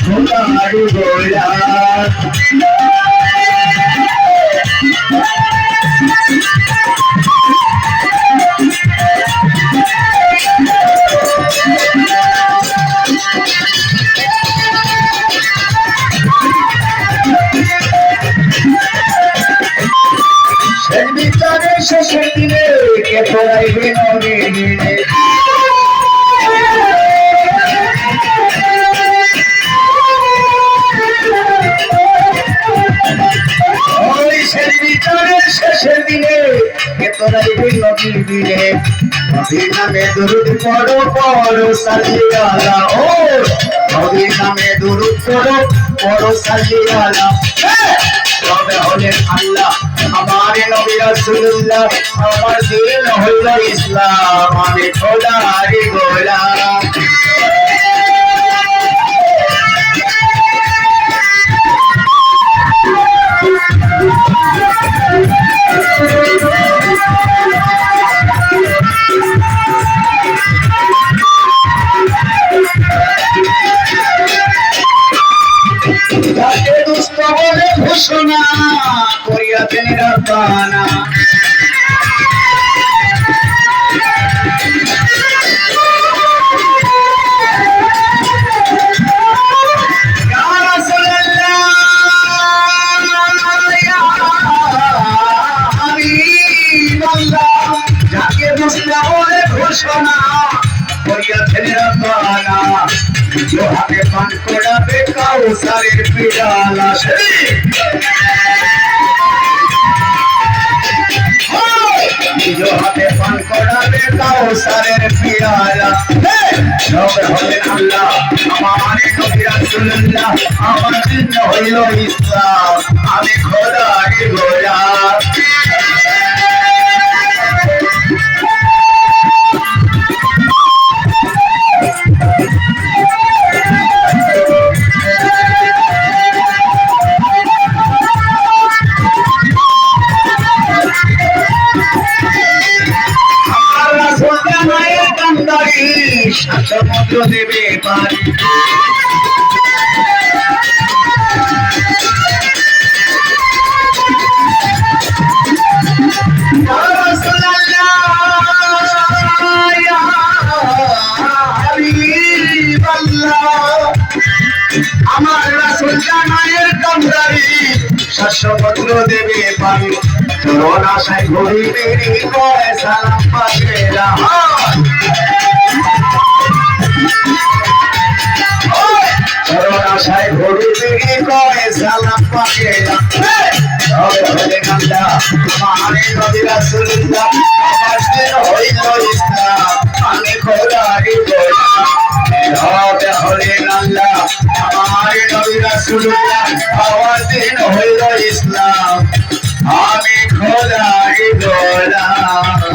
খোদারি গোলা শেষ বিচারে শেষের দিনে কে পড়াইবে নবীনে ওই শেষ বিচারে শেষের দিনে কে পড়াইবে নবীনে নবীর নামে দরুদ পড়ো পড়ো সাল্লি আলা ও নবীর নামে দরুদ পড়ো পড়ো সাল্লি আলা তবে হলেন আল্লাহ আমার নবী রাসূলুল্লাহ আমার দিন হইল ইসলাম আমি খোদারি গোলাম যাকে দুষ্ট বলে ঘোষণা করিয়াছেন রাব্বানা যাকে দুষ্ট বলে ঘোষণা করিয়াছেন রাব্বানা লোহাকে পান করাবে কাউসারের পিয়ালা লোহাকে পান করাবে কাউসারের পিয়ালা তবে হলেন আল্লাহ আমার নবী রাসূলুল্লাহ আমার দিন হইল ইসলাম আমি খোদারি গোলাম সমুদ্র দেবে পারি আমার রাসূল জানায়ের কামদারি সমুদ্র দেবে পারি চরণ আশায় ঘুরি বেরি কয় সালাম পাকেরা আশায় ঘড়ি বেরি কয় সালাম পাকেরা তবে হলেন আল্লাহ আমার নবী রাসূলুল্লাহ আমার দিন হইল ইসলাম আমি খোদারি গোলাম তবে হলেন আল্লাহ আমার নবী রাসূলুল্লাহ আমার দিন হইল ইসলাম আমি খোদারি গোলাম